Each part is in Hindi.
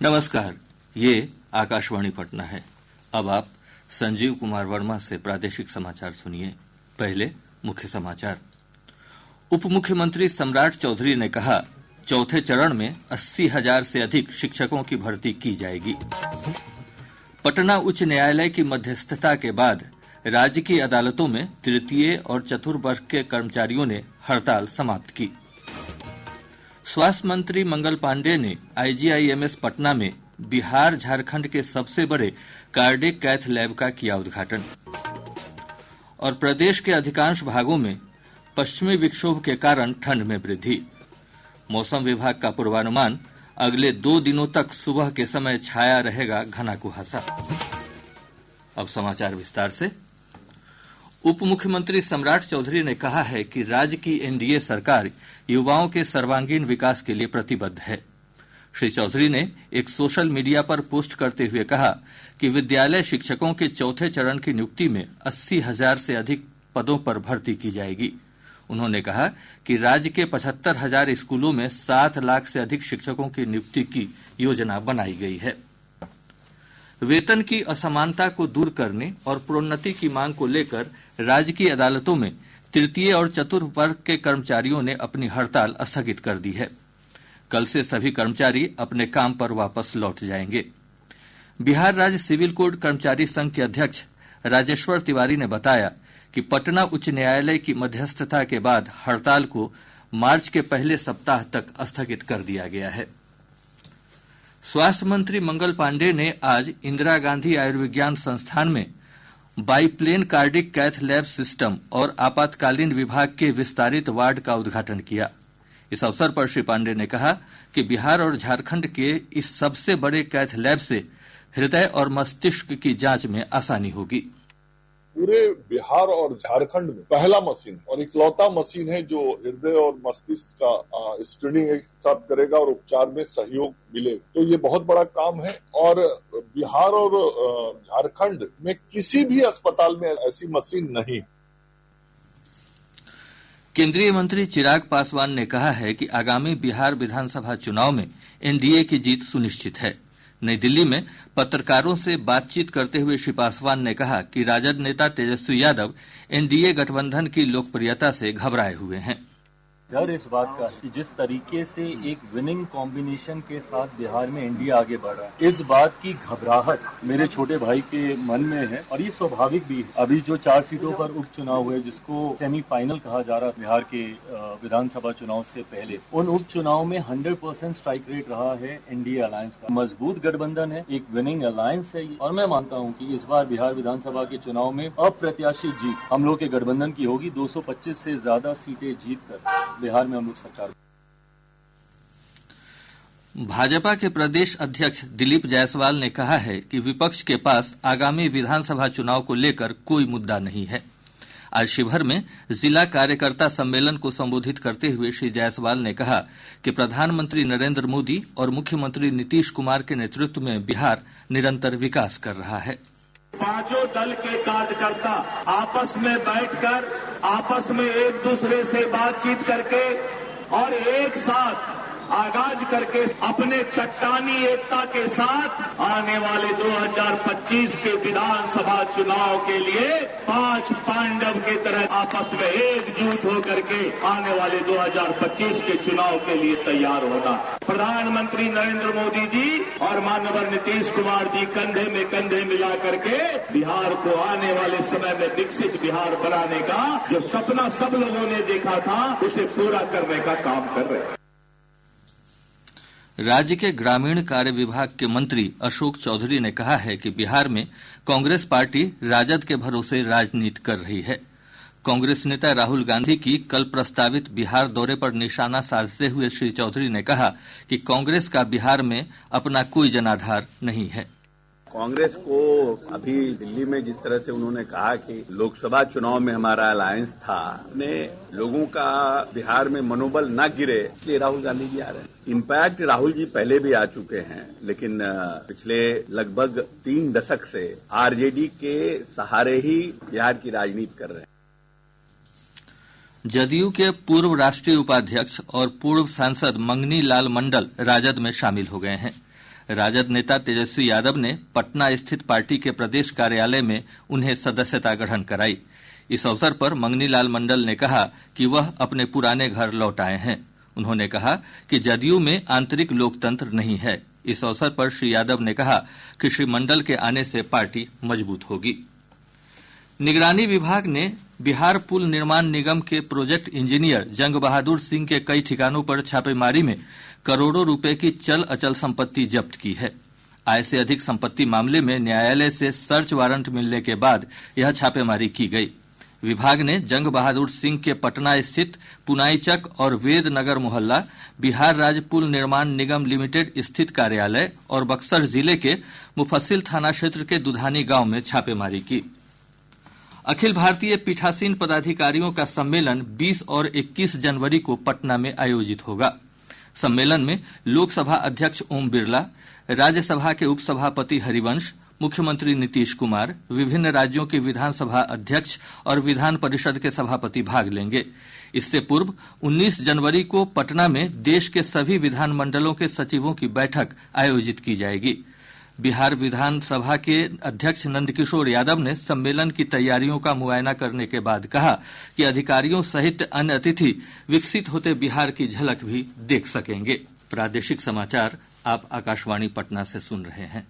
नमस्कार, ये आकाशवाणी पटना है। अब आप संजीव कुमार वर्मा से प्रादेशिक समाचार सुनिए। पहले मुख्य समाचार। उप मुख्यमंत्री सम्राट चौधरी ने कहा, चौथे चरण में 80,000 से अधिक शिक्षकों की भर्ती की जाएगी। पटना उच्च न्यायालय की मध्यस्थता के बाद राज्य की अदालतों में तृतीय और चतुर्थ वर्ग के कर्मचारियों ने हड़ताल समाप्त की। स्वास्थ्य मंत्री मंगल पांडेय ने आईजीआईएमएस पटना में बिहार झारखंड के सबसे बड़े कार्डियक कैथ लैब का किया उद्घाटन। और प्रदेश के अधिकांश भागों में पश्चिमी विक्षोभ के कारण ठंड में वृद्धि। मौसम विभाग का पूर्वानुमान, अगले 2 दिनों तक सुबह के समय छाया रहेगा घना कुहासा। अब समाचार विस्तार से। उप मुख्यमंत्री सम्राट चौधरी ने कहा है कि राज्य की एनडीए सरकार युवाओं के सर्वांगीण विकास के लिए प्रतिबद्ध है। श्री चौधरी ने एक सोशल मीडिया पर पोस्ट करते हुए कहा कि विद्यालय शिक्षकों के चौथे चरण की नियुक्ति में 80,000 से अधिक पदों पर भर्ती की जाएगी। उन्होंने कहा कि राज्य के 75,000 स्कूलों में 7 लाख से अधिक शिक्षकों की नियुक्ति की योजना बनाई गई है। वेतन की असमानता को दूर करने और प्रोन्नति की मांग को लेकर राज्य की अदालतों में तृतीय और चतुर्थ वर्ग के कर्मचारियों ने अपनी हड़ताल स्थगित कर दी है। कल से सभी कर्मचारी अपने काम पर वापस लौट जाएंगे। बिहार राज्य सिविल कोड कर्मचारी संघ के अध्यक्ष राजेश्वर तिवारी ने बताया कि पटना उच्च न्यायालय की मध्यस्थता के बाद हड़ताल को मार्च के पहले सप्ताह तक स्थगित कर दिया गया है। स्वास्थ्य मंत्री मंगल पांडेय ने आज इंदिरा गांधी आयुर्विज्ञान संस्थान में biplane cardiac cath lab system और आपातकालीन विभाग के विस्तारित वार्ड का उद्घाटन किया। इस अवसर पर श्री पांडेय ने कहा कि बिहार और झारखंड के इस सबसे बड़े कैथ लैब से हृदय और मस्तिष्क की जांच में आसानी होगी। पूरे बिहार और झारखंड में पहला मशीन और इकलौता मशीन है जो हृदय और मस्तिष्क का स्क्रीनिंग एक साथ करेगा और उपचार में सहयोग मिले, तो ये बहुत बड़ा काम है। और बिहार और झारखंड में किसी भी अस्पताल में ऐसी मशीन नहीं। केंद्रीय मंत्री चिराग पासवान ने कहा है कि आगामी बिहार विधानसभा चुनाव में एनडीए की जीत सुनिश्चित है। नई दिल्ली में पत्रकारों से बातचीत करते हुए श्री पासवान ने कहा कि राजद नेता तेजस्वी यादव एनडीए गठबंधन की लोकप्रियता से घबराए हुए हैं। डर इस बात का कि जिस तरीके से एक विनिंग कॉम्बिनेशन के साथ बिहार में एनडीए आगे बढ़ रहा है, इस बात की घबराहट मेरे छोटे भाई के मन में है और ये स्वाभाविक भी है। अभी जो 4 सीटों पर उपचुनाव हुए, जिसको सेमीफाइनल कहा जा रहा है बिहार के विधानसभा चुनाव से पहले, उन उपचुनाव में 100% स्ट्राइक रेट रहा है एनडीए अलायंस का। मजबूत गठबंधन है, एक विनिंग अलायंस है और मैं मानता हूँ कि इस बार बिहार विधानसभा के चुनाव में अप्रत्याशित जीत हम लोग के गठबंधन की होगी। 225 से ज्यादा सीटें जीतकर बिहार में हम लोग सरकार। भाजपा के प्रदेश अध्यक्ष दिलीप जायसवाल ने कहा है कि विपक्ष के पास आगामी विधानसभा चुनाव को लेकर कोई मुद्दा नहीं है। आज शिवहर में जिला कार्यकर्ता सम्मेलन को संबोधित करते हुए श्री जायसवाल ने कहा कि प्रधानमंत्री नरेंद्र मोदी और मुख्यमंत्री नीतीश कुमार के नेतृत्व में बिहार निरंतर विकास कर रहा है। पांचों दल के कार्यकर्ता आपस में बैठकर, आपस में एक दूसरे से बातचीत करके और एक साथ आगाज करके अपने चट्टानी एकता के साथ आने वाले 2025 के विधानसभा चुनाव के लिए 5 पांडव की तरह आपस में एकजुट होकर के आने वाले 2025 के चुनाव के लिए तैयार होना। प्रधानमंत्री नरेंद्र मोदी जी और माननीय नीतीश कुमार जी कंधे में कंधे मिला करके बिहार को आने वाले समय में विकसित बिहार बनाने का जो सपना सब लोगों ने देखा था, उसे पूरा करने का काम कर रहे हैं। राज्य के ग्रामीण कार्य विभाग के मंत्री अशोक चौधरी ने कहा है कि बिहार में कांग्रेस पार्टी राजद के भरोसे राजनीति कर रही है। कांग्रेस नेता राहुल गांधी की कल प्रस्तावित बिहार दौरे पर निशाना साधते हुए श्री चौधरी ने कहा कि कांग्रेस का बिहार में अपना कोई जनाधार नहीं है। कांग्रेस को अभी दिल्ली में जिस तरह से उन्होंने कहा कि लोकसभा चुनाव में हमारा अलायंस था, अपने लोगों का बिहार में मनोबल न गिरे, इसलिए राहुल गांधी जी आ रहे हैं। इनफैक्ट राहुल जी पहले भी आ चुके हैं, लेकिन पिछले लगभग 3 दशक से आरजेडी के सहारे ही बिहार की राजनीति कर रहे हैं। जदयू के पूर्व राष्ट्रीय उपाध्यक्ष और पूर्व सांसद मंगनी लाल मंडल राजद में शामिल हो गए हैं। राजद नेता तेजस्वी यादव ने पटना स्थित पार्टी के प्रदेश कार्यालय में उन्हें सदस्यता ग्रहण कराई। इस अवसर पर मंगनी लाल मंडल ने कहा कि वह अपने पुराने घर लौट आए हैं। उन्होंने कहा कि जदयू में आंतरिक लोकतंत्र नहीं है। इस अवसर पर श्री यादव ने कहा कि श्री मंडल के आने से पार्टी मजबूत होगी। निगरानी विभाग ने बिहार पुल निर्माण निगम के प्रोजेक्ट इंजीनियर जंग बहादुर सिंह के कई ठिकानों पर छापेमारी में करोड़ों रुपए की चल अचल संपत्ति जब्त की है। आय से अधिक संपत्ति मामले में न्यायालय से सर्च वारंट मिलने के बाद यह छापेमारी की गई। विभाग ने जंग बहादुर सिंह के पटना स्थित पुनाईचक और वेद नगर मोहल्ला, बिहार राज्य पुल निर्माण निगम लिमिटेड स्थित कार्यालय और बक्सर जिले के मुफस्सिल थाना क्षेत्र के दुधानी गांव में छापेमारी की। अखिल भारतीय पीठासीन पदाधिकारियों का सम्मेलन 20 और 21 जनवरी को पटना में आयोजित होगा। सम्मेलन में लोकसभा अध्यक्ष ओम बिरला, राज्यसभा के उपसभापति हरिवंश, मुख्यमंत्री नीतीश कुमार, विभिन्न राज्यों के विधानसभा अध्यक्ष और विधान परिषद के सभापति भाग लेंगे। इससे पूर्व 19 जनवरी को पटना में देश के सभी विधानमंडलों के सचिवों की बैठक आयोजित की जाएगी। बिहार विधानसभा के अध्यक्ष नंदकिशोर यादव ने सम्मेलन की तैयारियों का मुआयना करने के बाद कहा कि अधिकारियों सहित अन्य अतिथि विकसित होते बिहार की झलक भी देख सकेंगे। प्रादेशिक समाचार आप आकाशवाणी पटना से सुन रहे हैं।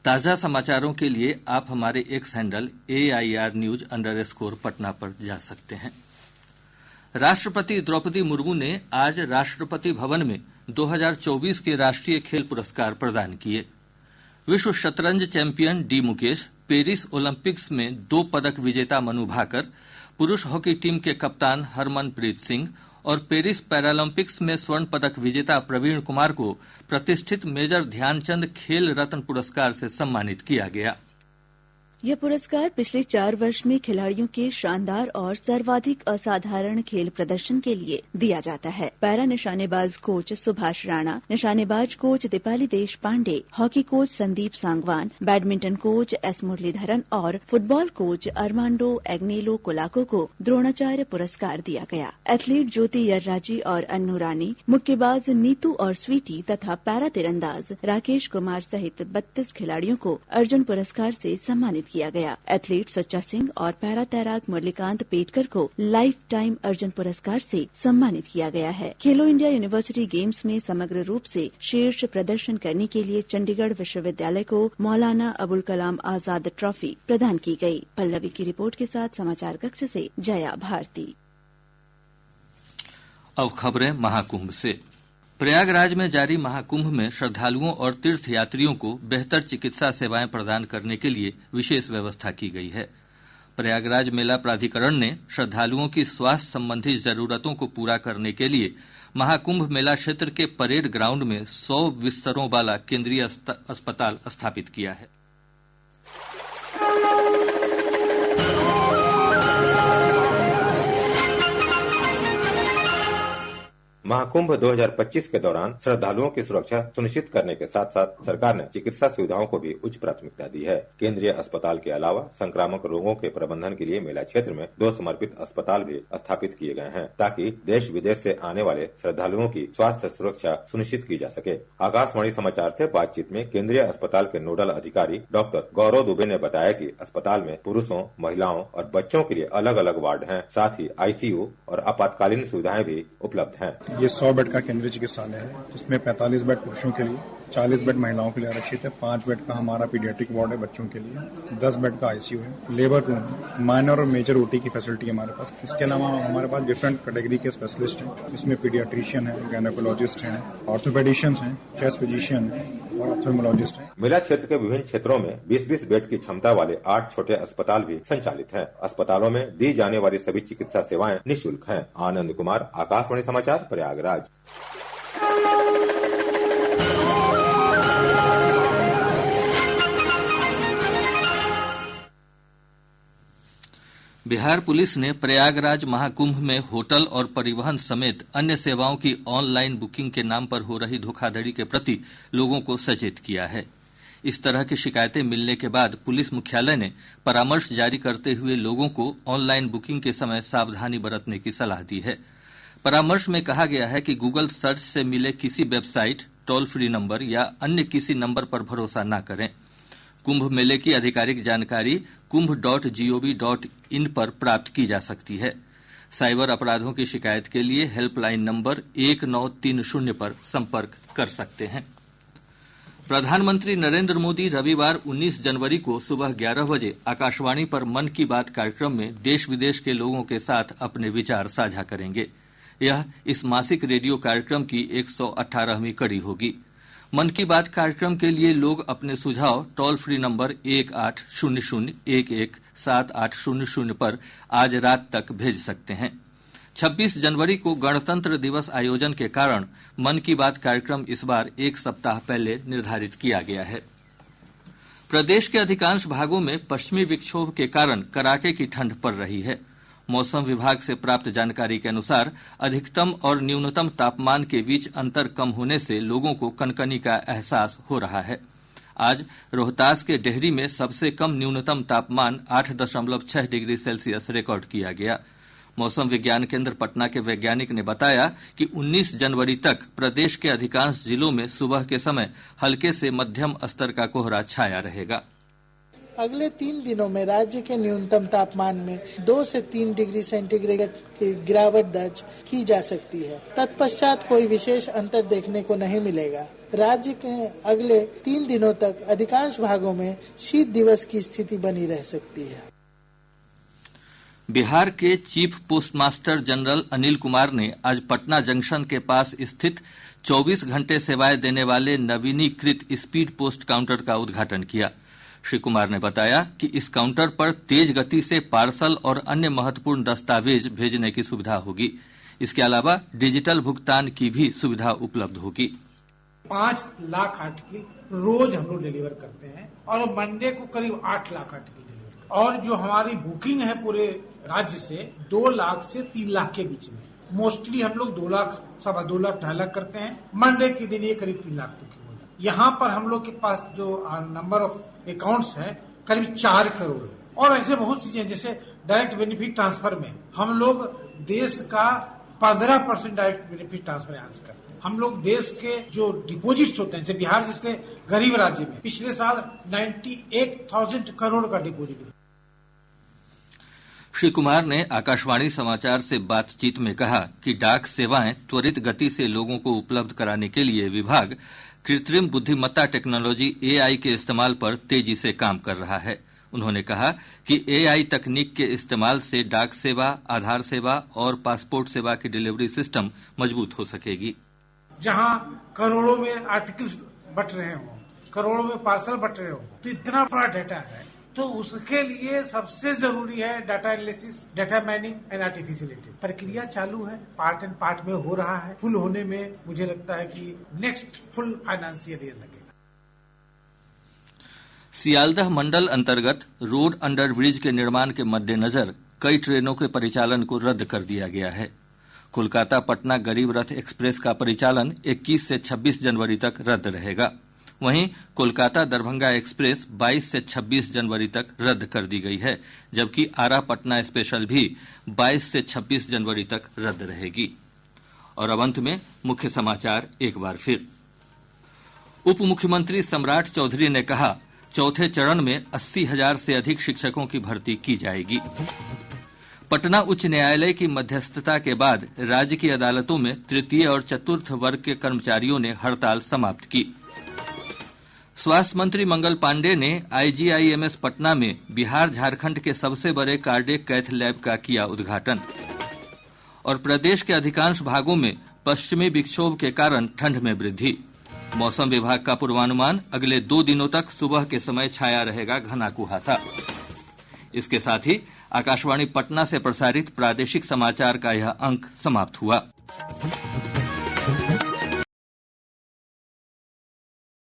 ताजा समाचारों के लिए आप हमारे x handle AIR News_ Patna पर जा सकते हैं। राष्ट्रपति द्रौपदी मुर्मू ने आज राष्ट्रपति भवन में 2024 के राष्ट्रीय खेल पुरस्कार प्रदान किए। विश्व शतरंज champion D Mukesh, Paris Olympics में 2 पदक विजेता मनु भाकर, पुरुष हॉकी टीम के कप्तान हरमनप्रीत सिंह और पेरिस पैरालंपिक्स में स्वर्ण पदक विजेता प्रवीण कुमार को प्रतिष्ठित मेजर ध्यानचंद खेल रत्न पुरस्कार से सम्मानित किया गया। यह पुरस्कार पिछले 4 वर्ष में खिलाड़ियों के शानदार और सर्वाधिक असाधारण खेल प्रदर्शन के लिए दिया जाता है। पैरा निशानेबाज कोच सुभाष राणा, निशानेबाज coach Deepali Desh Pandey, hockey coach Sandeep Sangwan, badminton coach S Muralidharan और फुटबॉल कोच अर्मांडो एग्नेलो कोलाको को द्रोणाचार्य पुरस्कार दिया गया। एथलीट ज्योति यर्राजी और अन्नू रानी, मुक्केबाज नीतू और स्वीटी तथा पैरा तीरंदाज राकेश कुमार सहित 32 खिलाड़ियों को अर्जुन पुरस्कार से सम्मानित किया गया। एथलीट सच्चा सिंह और पैरा तैराक मुरलीकांत पेटकर को लाइफ टाइम अर्जुन पुरस्कार से सम्मानित किया गया है। खेलो इंडिया यूनिवर्सिटी गेम्स में समग्र रूप से शीर्ष प्रदर्शन करने के लिए चंडीगढ़ विश्वविद्यालय को मौलाना अबुल कलाम आजाद ट्रॉफी प्रदान की गई। पल्लवी की रिपोर्ट के साथ समाचार कक्ष से जया भारती। अब खबरें महाकुंभ से। प्रयागराज में जारी महाकुंभ में श्रद्धालुओं और तीर्थयात्रियों को बेहतर चिकित्सा सेवाएं प्रदान करने के लिए विशेष व्यवस्था की गई है। प्रयागराज मेला प्राधिकरण ने श्रद्धालुओं की स्वास्थ्य संबंधी जरूरतों को पूरा करने के लिए महाकुंभ मेला क्षेत्र के परेड ग्राउंड में 100 बिस्तरों वाला केंद्रीय अस्पताल स्थापित किया है। महाकुंभ 2025 के दौरान श्रद्धालुओं की सुरक्षा सुनिश्चित करने के साथ साथ सरकार ने चिकित्सा सुविधाओं को भी उच्च प्राथमिकता दी है। केंद्रीय अस्पताल के अलावा संक्रामक रोगों के प्रबंधन के लिए मेला क्षेत्र में 2 समर्पित अस्पताल भी स्थापित किए गए हैं ताकि देश विदेश से आने वाले श्रद्धालुओं की स्वास्थ्य सुरक्षा सुनिश्चित की जा सके। आकाशवाणी समाचार से बातचीत में केंद्रीय अस्पताल के नोडल अधिकारी डॉक्टर गौरव दुबे ने बताया कि अस्पताल में पुरुषों, महिलाओं और बच्चों के लिए अलग अलग वार्ड हैं। साथ ही ICU और आपातकालीन सुविधाएं भी उपलब्ध हैं। ये 100 बेड का केंद्रीय चिकित्सालय है, जिसमें 45 बेड पुरुषों के लिए, 40 बेड महिलाओं के लिए आरक्षित है, 5 बेड का हमारा पीडियाट्रिक वार्ड है बच्चों के लिए, 10 बेड का ICU है, लेबर रूम है, माइनर और मेजर OT की फैसिलिटी है हमारे पास। इसके अलावा हमारे पास डिफरेंट कैटेगरी के स्पेशलिस्ट हैं, इसमें पीडियाट्रिशियन है, गायनेकोलॉजिस्ट हैं, ऑर्थोपेडिशियंस हैं, चेस्ट फिजिशियन हैं और ऑप्थेल्मोलॉजिस्ट हैं। मेला क्षेत्र के विभिन्न क्षेत्रों में 20-20 बेड की क्षमता वाले 8 छोटे अस्पताल भी संचालित हैं। अस्पतालों में दी जाने वाली सभी चिकित्सा सेवाएं निःशुल्क हैं। आनंद कुमार, आकाशवाणी समाचार, प्रयागराज। बिहार पुलिस ने प्रयागराज महाकुंभ में होटल और परिवहन समेत अन्य सेवाओं की ऑनलाइन बुकिंग के नाम पर हो रही धोखाधड़ी के प्रति लोगों को सचेत किया है। इस तरह की शिकायतें मिलने के बाद पुलिस मुख्यालय ने परामर्श जारी करते हुए लोगों को ऑनलाइन बुकिंग के समय सावधानी बरतने की सलाह दी है। परामर्श में कहा गया है कि गूगल सर्च से मिले किसी वेबसाइट, टोल फ्री नंबर या अन्य किसी नंबर पर भरोसा न करें। कुंभ मेले की आधिकारिक जानकारी kumbh.gov.in पर प्राप्त की जा सकती है। साइबर अपराधों की शिकायत के लिए हेल्पलाइन नंबर 1930 पर संपर्क कर सकते हैं। प्रधानमंत्री नरेंद्र मोदी रविवार 19 जनवरी को सुबह 11 बजे आकाशवाणी पर मन की बात कार्यक्रम में देश विदेश के लोगों के साथ अपने विचार साझा करेंगे। यह इस मासिक रेडियो कार्यक्रम की 118वीं कड़ी होगी। मन की बात कार्यक्रम के लिए लोग अपने सुझाव टोल फ्री नंबर 1800117800 पर आज रात तक भेज सकते हैं। 26 जनवरी को गणतंत्र दिवस आयोजन के कारण मन की बात कार्यक्रम इस बार एक सप्ताह पहले निर्धारित किया गया है। प्रदेश के अधिकांश भागों में पश्चिमी विक्षोभ के कारण कड़ाके की ठंड पड़ रही है। मौसम विभाग से प्राप्त जानकारी के अनुसार अधिकतम और न्यूनतम तापमान के बीच अंतर कम होने से लोगों को कनकनी का एहसास हो रहा है। आज रोहतास के डेहरी में सबसे कम न्यूनतम तापमान 8.6 डिग्री सेल्सियस रिकॉर्ड किया गया। मौसम विज्ञान केंद्र पटना के वैज्ञानिक ने बताया कि 19 जनवरी तक प्रदेश के अधिकांश जिलों में सुबह के समय हल्के से मध्यम स्तर का कोहरा छाया रहेगा। अगले 3 दिनों में राज्य के न्यूनतम तापमान में 2 से 3 डिग्री सेंटीग्रेड की गिरावट दर्ज की जा सकती है। तत्पश्चात कोई विशेष अंतर देखने को नहीं मिलेगा। राज्य के अगले 3 दिनों तक अधिकांश भागों में शीत दिवस की स्थिति बनी रह सकती है। बिहार के chief postmaster general Anil Kumar ने आज पटना जंक्शन के पास स्थित 24 घंटे सेवाएं देने वाले नवीनीकृत स्पीड पोस्ट काउंटर का उद्घाटन किया। श्री कुमार ने बताया कि इस काउंटर पर तेज गति से पार्सल और अन्य महत्वपूर्ण दस्तावेज भेजने की सुविधा होगी। इसके अलावा डिजिटल भुगतान की भी सुविधा उपलब्ध होगी। 5 लाख आर्टिकल रोज हम लोग डिलीवर करते हैं और मंडे को करीब 8 लाख आर्टिकल डिलीवर, और जो हमारी बुकिंग है पूरे राज्य से 2 लाख से 3 लाख के बीच में। मोस्टली हम लोग 2 लाख, 2.25 लाख, 2.5 लाख करते हैं। मंडे के दिन ये करीब 3 लाख बुकिंग हो जाती है। यहाँ पर हम लोग के पास जो नंबर ऑफ अकाउंट्स है करीब 4 करोड़ है। और ऐसे बहुत चीजें, जैसे डायरेक्ट बेनिफिट ट्रांसफर में हम लोग देश का 15% डायरेक्ट बेनिफिट ट्रांसफर आज करते हैं। हम लोग देश के जो डिपॉजिट्स होते हैं, जैसे बिहार जैसे गरीब राज्य में पिछले साल 98,000 करोड़ का डिपॉजिट। श्री कुमार ने आकाशवाणी समाचार से बातचीत में कहा कि डाक सेवाएं त्वरित गति से लोगों को उपलब्ध कराने के लिए विभाग कृत्रिम बुद्धिमत्ता टेक्नोलॉजी AI के इस्तेमाल पर तेजी से काम कर रहा है। उन्होंने कहा कि AI तकनीक के इस्तेमाल से डाक सेवा, आधार सेवा और पासपोर्ट सेवा की डिलीवरी सिस्टम मजबूत हो सकेगी। जहां करोड़ों में आर्टिकल्स बट रहे हो, करोड़ों में पार्सल बट रहे हो, तो इतना बड़ा डाटा है, तो उसके लिए सबसे जरूरी है data analysis, data mining and artificial intelligence. प्रक्रिया चालू है, पार्ट एंड पार्ट में हो रहा है। फुल होने में मुझे लगता है कि नेक्स्ट फुल फाइनेंशियल ईयर लगेगा। सियालदह मंडल अंतर्गत रोड अंडर ब्रिज के निर्माण के मद्देनजर कई ट्रेनों के परिचालन को रद्द कर दिया गया है। कोलकाता पटना गरीब रथ एक्सप्रेस का परिचालन 21 से 26 जनवरी तक रद्द रहेगा। वहीं कोलकाता दरभंगा एक्सप्रेस 22 से 26 जनवरी तक रद्द कर दी गई है, जबकि आरा पटना स्पेशल भी 22 से 26 जनवरी तक रद्द रहेगी। और अब अंत में मुख्य समाचार एक बार फिर। उप मुख्यमंत्री सम्राट चौधरी ने कहा, चौथे चरण में 80,000 से अधिक शिक्षकों की भर्ती की जाएगी। पटना उच्च न्यायालय की मध्यस्थता के बाद राज्य की अदालतों में तृतीय और चतुर्थ वर्ग के कर्मचारियों ने हड़ताल समाप्त की। स्वास्थ्य मंत्री मंगल पांडेय ने IGIMS पटना में बिहार झारखंड के सबसे बड़े कार्डियक कैथ लैब का किया उद्घाटन। और प्रदेश के अधिकांश भागों में पश्चिमी विक्षोभ के कारण ठंड में वृद्धि। मौसम विभाग का पूर्वानुमान, अगले 2 दिनों तक सुबह के समय छाया रहेगा घना कुहासा। इसके साथ ही आकाशवाणी पटना से प्रसारित प्रादेशिक समाचार का यह अंक समाप्त हुआ।